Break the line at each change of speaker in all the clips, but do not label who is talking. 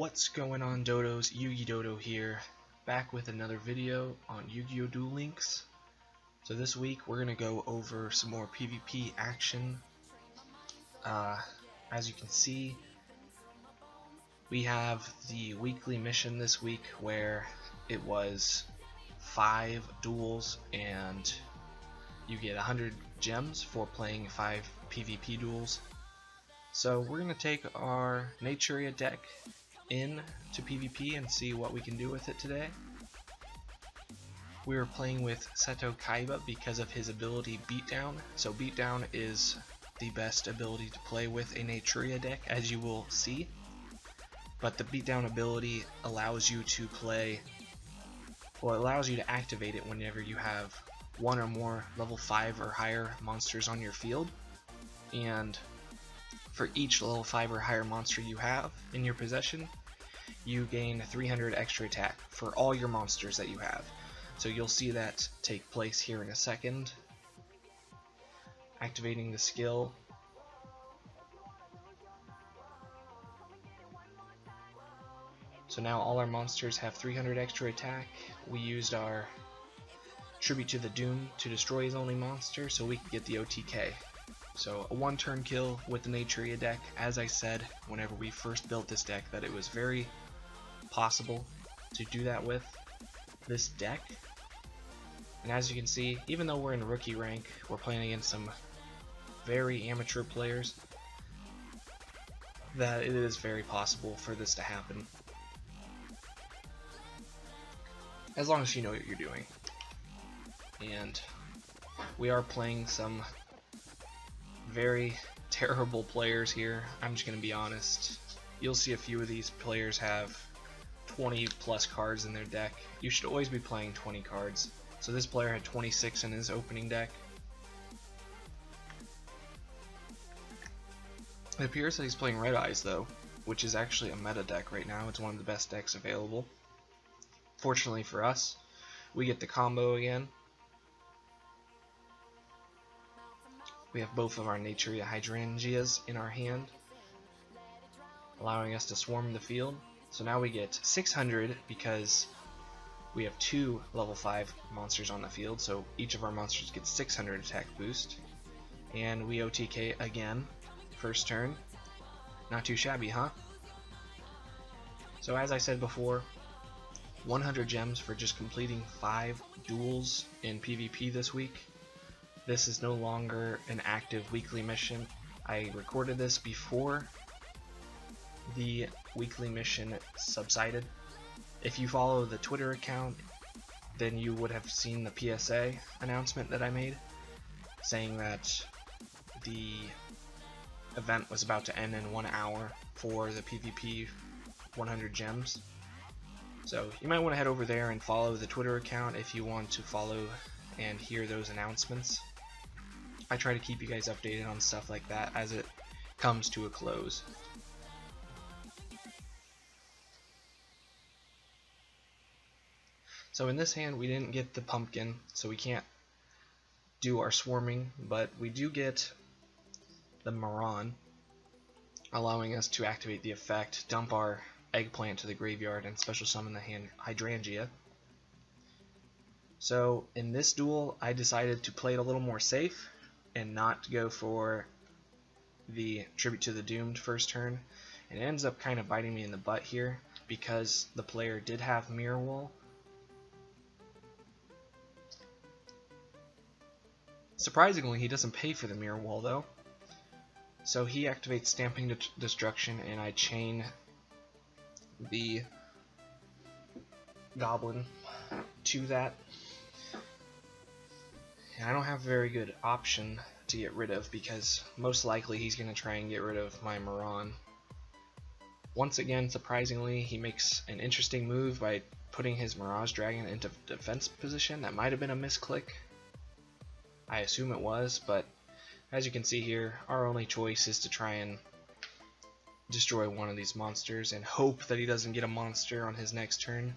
What's going on, Dodos? Yugi Dodo here, back with another video on Yu-Gi-Oh! Duel Links. So this week we're going to go over some more PvP action. As you can see, we have the weekly mission this week where it was 5 duels and you get 100 gems for playing 5 PvP duels. So we're going to take our Naturia deck in to PvP and see what we can do with it today. We were playing with Seto Kaiba because of his ability Beatdown. So Beatdown is the best ability to play with a Naturia deck, as you will see. But the Beatdown ability allows you to play, well, it allows you to activate it whenever you have one or more level 5 or higher monsters on your field. And for each level 5 or higher monster you have in your possession, you gain 300 extra attack for all your monsters that you have. So you'll see that take place here in a second. Activating the skill. So now all our monsters have 300 extra attack. We used our Tribute to the Doom to destroy his only monster so we could get the OTK. So a one-turn kill with the Naturia deck. As I said whenever we first built this deck, that it was very possible to do that with this deck. And as you can see, even though we're in rookie rank, we're playing against some very amateur players, that it is very possible for this to happen. As long as you know what you're doing. And we are playing some very terrible players here. I'm just going to be honest. You'll see a few of these players have 20 plus cards in their deck. You should always be playing 20 cards. So this player had 26 in his opening deck. It appears that he's playing Red Eyes though, which is actually a meta deck right now. It's one of the best decks available. Fortunately for us, we get the combo again. We have both of our Naturia Hydrangeas in our hand, allowing us to swarm the field. So now we get 600 because we have 2 level 5 monsters on the field, so each of our monsters gets 600 attack boost. And we OTK again, first turn. Not too shabby, huh? So as I said before, 100 gems for just completing 5 duels in PvP this week. This is no longer an active weekly mission. I recorded this before the weekly mission subsided. If you follow the Twitter account, then you would have seen the PSA announcement that I made, saying that the event was about to end in 1 hour for the PvP 100 gems. So you might want to head over there and follow the Twitter account if you want to follow and hear those announcements. I try to keep you guys updated on stuff like that as it comes to a close. So in this hand we didn't get the pumpkin, so we can't do our swarming, but we do get the Maran, allowing us to activate the effect, dump our eggplant to the graveyard, and special summon the hand Hydrangea. So in this duel I decided to play it a little more safe and not go for the Tribute to the Doomed first turn. It ends up kind of biting me in the butt here because the player did have Mirror Wall. Surprisingly, he doesn't pay for the Mirror Wall though. So he activates Stamping Destruction and I chain the Goblin to that. And I don't have a very good option to get rid of because most likely he's going to try and get rid of my Maran. Once again, surprisingly, he makes an interesting move by putting his Mirage Dragon into defense position. That might have been a misclick. I assume it was, but as you can see here, our only choice is to try and destroy one of these monsters and hope that he doesn't get a monster on his next turn,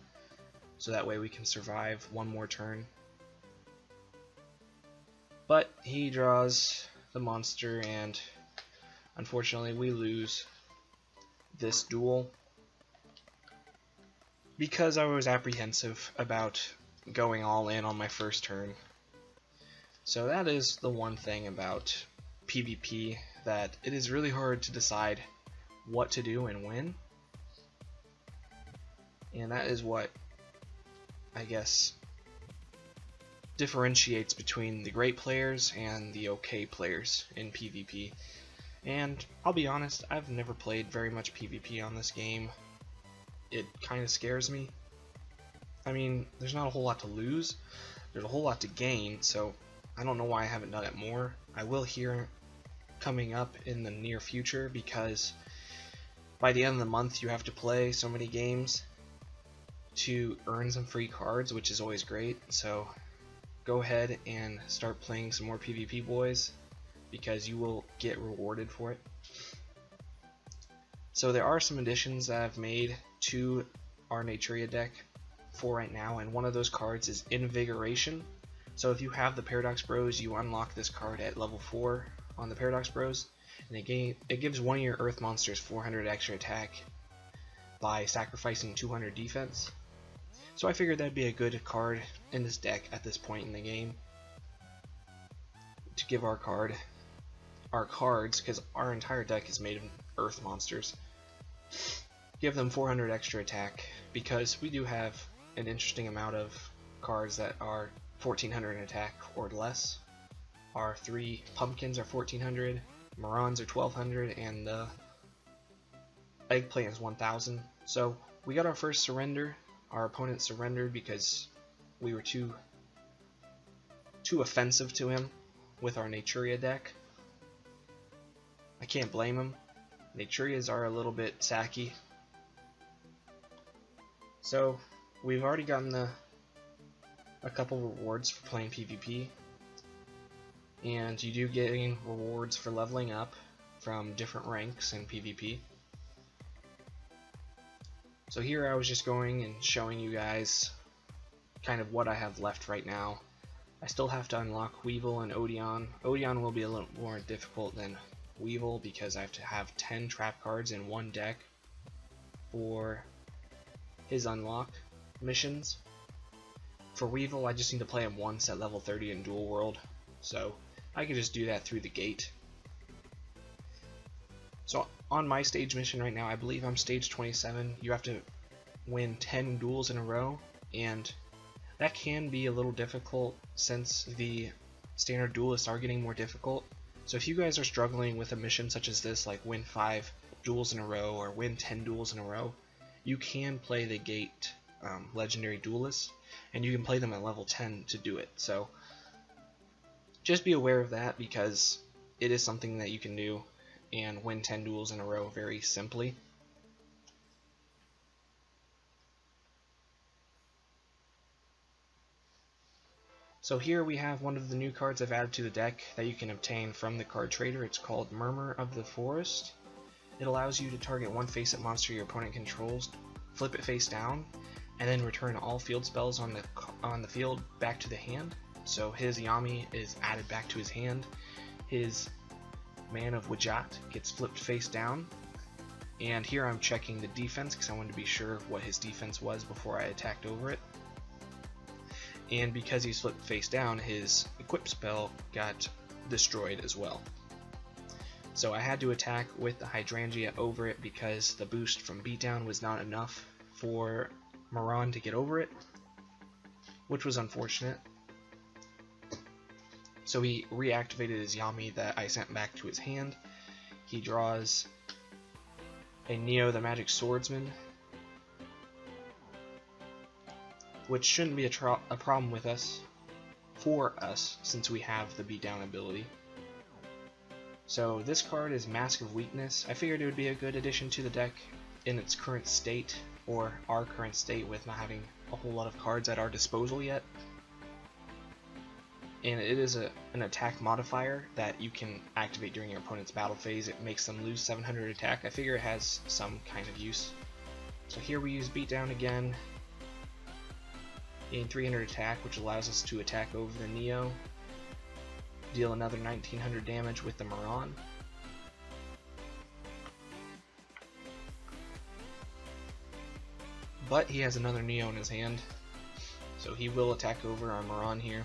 so that way we can survive one more turn. But he draws the monster and unfortunately we lose this duel. because I was apprehensive about going all in on my first turn. So that is the one thing about PvP, that it is really hard to decide what to do and when. And that is what, I guess, differentiates between the great players and the okay players in PvP. And I'll be honest, I've never played very much PvP on this game. It kind of scares me. I mean, there's not a whole lot to lose, there's a whole lot to gain, so I don't know why I haven't done it more. I will here coming up in the near future, because by the end of the month you have to play so many games to earn some free cards, which is always great. So go ahead and start playing some more PvP, boys, because you will get rewarded for it. So there are some additions that I've made to our Naturia deck for right now, and one of those cards is Invigoration. So if you have the Paradox Bros, you unlock this card at level 4 on the Paradox Bros, and it gives one of your Earth monsters 400 extra attack by sacrificing 200 defense. So I figured that'd be a good card in this deck at this point in the game to give our cards, because our entire deck is made of Earth monsters. Give them 400 extra attack, because we do have an interesting amount of cards that are 1400 in attack or less. Our 3 pumpkins are 1400, Morons are 1200, and the eggplant is 1000. So we got our first surrender. Our opponent surrendered because we were too offensive to him with our Naturia deck. I can't blame him. Naturias are a little bit sacky. So we've already gotten a couple rewards for playing PvP, and you do getting rewards for leveling up from different ranks in PvP. So here I was just going and showing you guys kind of what I have left right now. I still have to unlock Weevil and Odeon. Odeon will be a little more difficult than Weevil, because I have to have 10 trap cards in one deck for his unlock missions. For Weevil, I just need to play him once at level 30 in Duel World, so I can just do that through the gate. So on my stage mission right now, I believe I'm stage 27. You have to win 10 duels in a row, and that can be a little difficult since the standard duelists are getting more difficult. So if you guys are struggling with a mission such as this, like win 5 duels in a row or win 10 duels in a row, you can play the gate legendary duelists, and you can play them at level 10 to do it. So just be aware of that, because it is something that you can do and win 10 duels in a row very simply. So here we have one of the new cards I've added to the deck that you can obtain from the card trader. It's called Murmur of the Forest. It allows you to target one face-up monster your opponent controls, flip it face down, and then return all field spells on the field back to the hand. So his Yami is added back to his hand. His Man of Wajat gets flipped face down, and here I'm checking the defense because I wanted to be sure what his defense was before I attacked over it. And because he's flipped face down, his equip spell got destroyed as well. So I had to attack with the Hydrangea over it, because the boost from beatdown was not enough for Moron to get over it, which was unfortunate. So he reactivated his Yami that I sent back to his hand. He draws a Neo the Magic Swordsman, which shouldn't be a problem with us, for us, since we have the beatdown ability. So this card is Mask of Weakness. I figured it would be a good addition to the deck in its current state, or our current state, with not having a whole lot of cards at our disposal yet. And it is an attack modifier that you can activate during your opponent's battle phase. It makes them lose 700 attack. I figure it has some kind of use. So here we use beatdown again, gain 300 attack, which allows us to attack over the Neo, deal another 1900 damage with the Moron. But he has another Neo in his hand, so he will attack over our Moron here.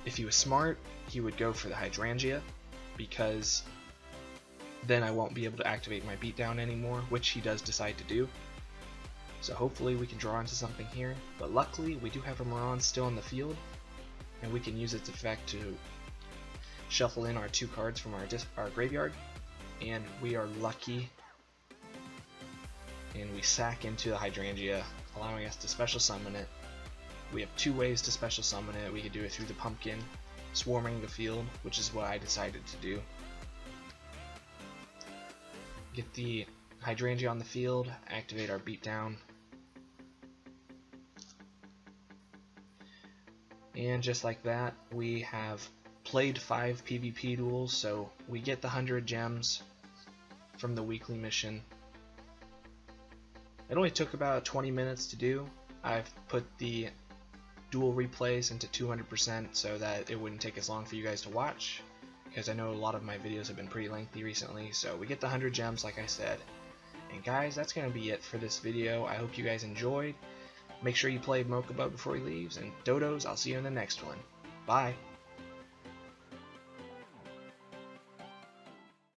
If he was smart, he would go for the Hydrangea, because then I won't be able to activate my beatdown anymore, which he does decide to do. So hopefully we can draw into something here, but luckily we do have a Moron still in the field, and we can use its effect to shuffle in our 2 cards from our graveyard, and we are lucky, and we sack into the Hydrangea, allowing us to special summon it. We have 2 ways to special summon it. We could do it through the pumpkin, swarming the field, which is what I decided to do. Get the Hydrangea on the field, activate our beatdown, and just like that, we have played 5 PvP duels, so we get the 100 gems from the weekly mission. It only took about 20 minutes to do. I've put the duel replays into 200% so that it wouldn't take as long for you guys to watch, because I know a lot of my videos have been pretty lengthy recently. So we get the 100 gems like I said. And guys, that's going to be it for this video. I hope you guys enjoyed. Make sure you play Mokuba before he leaves, and Dodos, I'll see you in the next one. Bye!